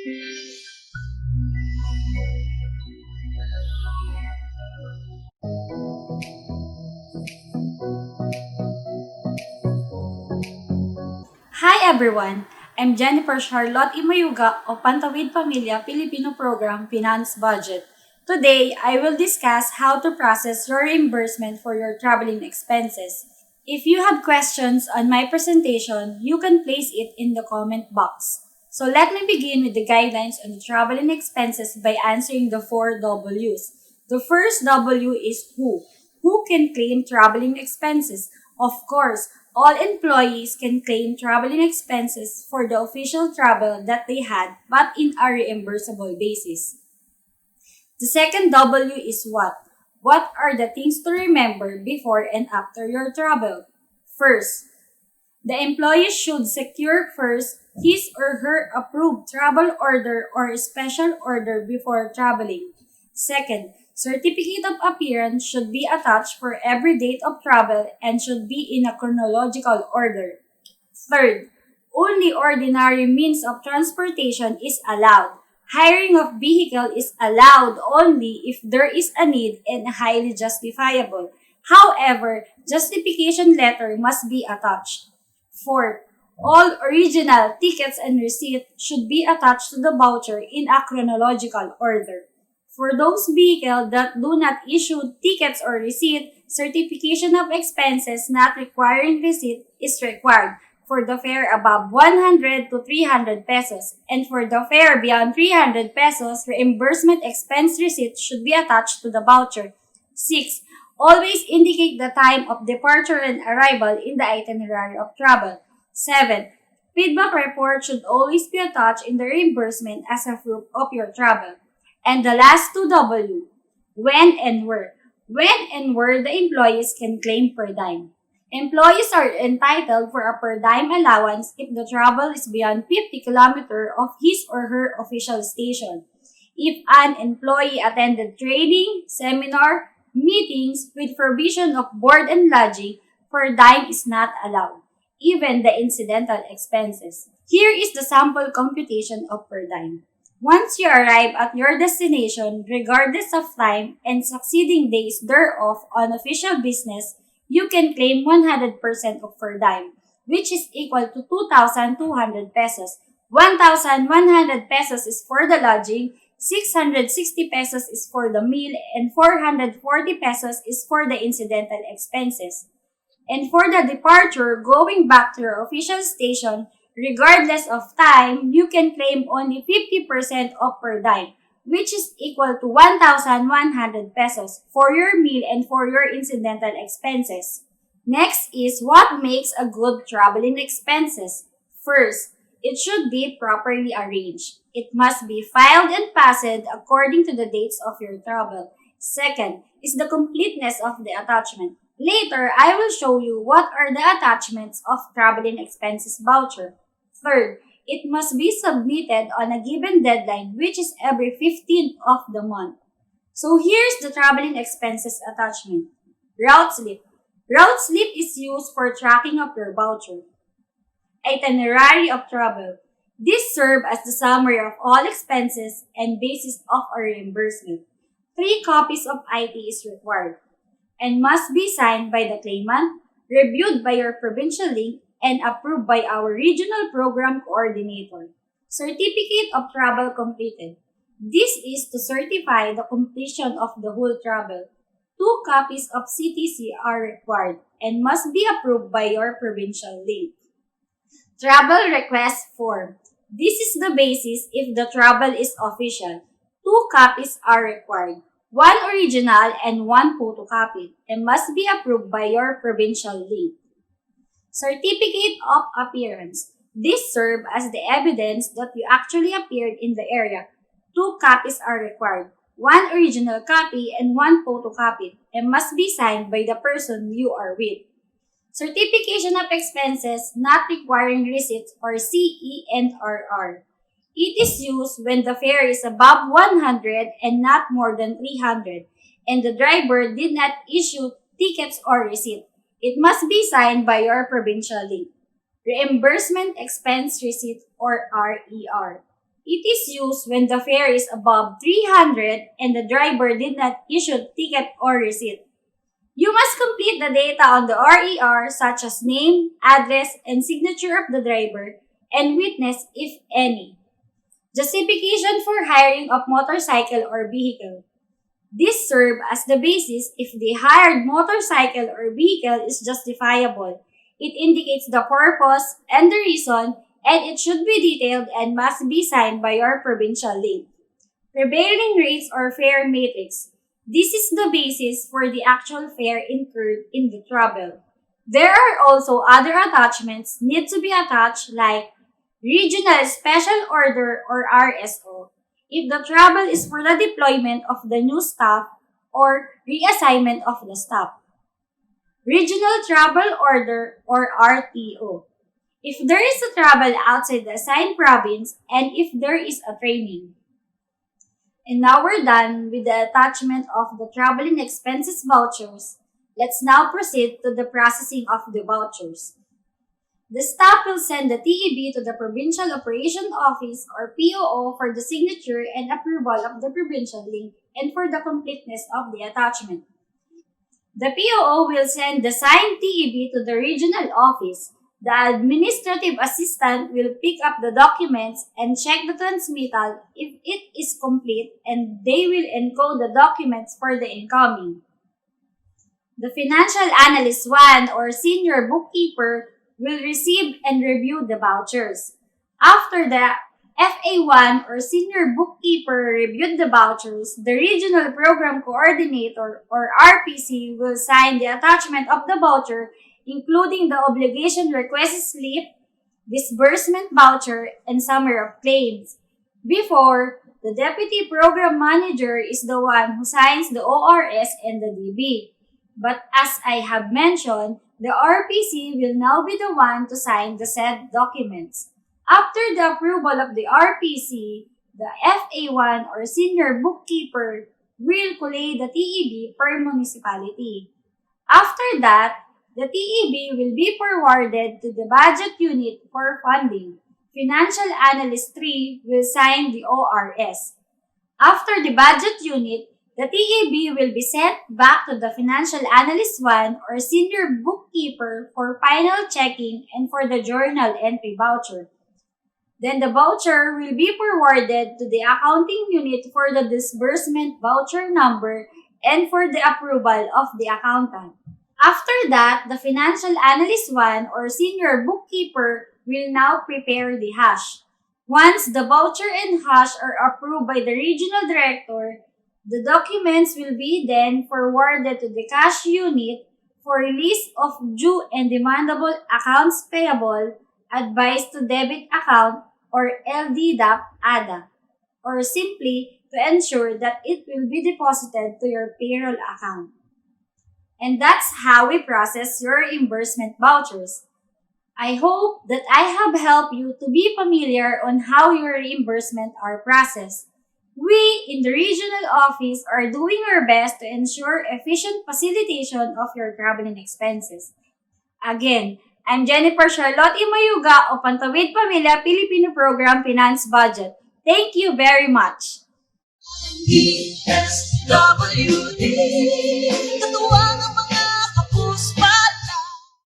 Hi everyone! I'm Jennifer Charlotte Imayuga of Pantawid Pamilya Filipino Program Finance Budget. Today, I will discuss how to process your reimbursement for your traveling expenses. If you have questions on my presentation, you can place it in the comment box. So let me begin with the guidelines on the traveling expenses by answering the 4 W's. The first W is who. Who can claim traveling expenses? Of course, all employees can claim traveling expenses for the official travel that they had but in a reimbursable basis. The second W is what. What are the things to remember before and after your travel? First, the employee should secure first his or her approved travel order or special order before traveling. Second, certificate of appearance should be attached for every date of travel and should be in a chronological order. Third, only ordinary means of transportation is allowed. Hiring of vehicle is allowed only if there is a need and highly justifiable. However, justification letter must be attached. Fourth, all original tickets and receipt should be attached to the voucher in a chronological order. For those vehicles that do not issue tickets or receipt, certification of expenses not requiring receipt is required for the fare above 100 to 300 pesos, and for the fare beyond 300 pesos, reimbursement expense receipt should be attached to the voucher. 6. Always indicate the time of departure and arrival in the itinerary of travel. 7. Feedback report should always be attached in the reimbursement as a proof of your travel. And the last 2 W, when and where. When and where the employees can claim per diem. Employees are entitled for a per diem allowance if the travel is beyond 50 km of his or her official station. If an employee attended training, seminar, meetings with provision of board and lodging, per diem is not allowed, even the incidental expenses. Here is the sample computation of per diem. Once you arrive at your destination, regardless of time and succeeding days thereof on official business, you can claim 100% of per diem, which is equal to 2,200 pesos. 1,100 pesos is for the lodging, 660 pesos is for the meal, and 440 pesos is for the incidental expenses. And for the departure, going back to your official station, regardless of time, you can claim only 50% of per diem, which is equal to 1,100 pesos for your meal and for your incidental expenses. Next is what makes a good traveling expenses. First, it should be properly arranged. It must be filed and passed according to the dates of your travel. Second is the completeness of the attachment. Later, I will show you what are the attachments of traveling expenses voucher. Third, it must be submitted on a given deadline, which is every 15th of the month. So here's the traveling expenses attachment. Route slip. Route slip is used for tracking of your voucher. Itinerary of travel. This serves as the summary of all expenses and basis of a reimbursement. 3 copies of IT is required and must be signed by the claimant, reviewed by your provincial link, and approved by our regional program coordinator. Certificate of travel completed. This is to certify the completion of the whole travel. 2 copies of CTC are required and must be approved by your provincial link. Travel request form. This is the basis if the travel is official. 2 copies are required. 1 original and 1 photocopy and must be approved by your provincial link. Certificate of appearance. This serves as the evidence that you actually appeared in the area. 2 copies are required. 1 original copy and 1 photocopy and must be signed by the person you are with. Certification of expenses not requiring receipts or CE&RR. It is used when the fare is above 100 and not more than 300 and the driver did not issue tickets or receipt. It must be signed by your provincial link. Reimbursement expense receipt or RER. It is used when the fare is above 300 and the driver did not issue ticket or receipt. You must complete the data on the RER such as name, address, and signature of the driver and witness if any. Justification for hiring of motorcycle or vehicle. This serves as the basis if the hired motorcycle or vehicle is justifiable. It indicates the purpose and the reason, and it should be detailed and must be signed by your provincial lead. Prevailing rates or fare matrix. This is the basis for the actual fare incurred in the travel. There are also other attachments need to be attached like Regional Special Order or RSO. If the travel is for the deployment of the new staff or reassignment of the staff. Regional Travel Order or RTO. If there is a travel outside the assigned province and if there is a training. And now we're done with the attachment of the traveling expenses vouchers. Let's now proceed to the processing of the vouchers. The staff will send the TEB to the Provincial Operation Office or POO for the signature and approval of the provincial link and for the completeness of the attachment. The POO will send the signed TEB to the regional office. The administrative assistant will pick up the documents and check the transmittal if it is complete, and they will encode the documents for the incoming. The financial analyst 1 or senior bookkeeper will receive and review the vouchers. After the FA1 or senior bookkeeper reviewed the vouchers, the regional program coordinator or RPC will sign the attachment of the voucher, including the obligation request slip, disbursement voucher, and summary of claims. Before, the deputy program manager is the one who signs the ORS and the DB. But as I have mentioned, the RPC will now be the one to sign the said documents. After the approval of the RPC, the FA1 or senior bookkeeper will collate the TEB per municipality. After that, the TEB will be forwarded to the budget unit for funding. Financial Analyst 3 will sign the ORS. After the budget unit, the TEB will be sent back to the Financial Analyst 1 or Senior Bookkeeper for final checking and for the journal entry voucher. Then the voucher will be forwarded to the accounting unit for the disbursement voucher number and for the approval of the accountant. After that, the Financial Analyst 1 or Senior Bookkeeper will now prepare the hash. Once the voucher and hash are approved by the Regional Director, the documents will be then forwarded to the cash unit for release of due and demandable accounts payable, advised to debit account or LDDAP-ADA, or simply to ensure that it will be deposited to your payroll account. And that's how we process your reimbursement vouchers. I hope that I have helped you to be familiar on how your reimbursement are processed. We in the regional office are doing our best to ensure efficient facilitation of your traveling expenses. Again, I'm Jennifer Charlotte Imayuga of Pantawid Pamilya Filipino Program Finance Budget. Thank you very much. DSWD, katuwang ang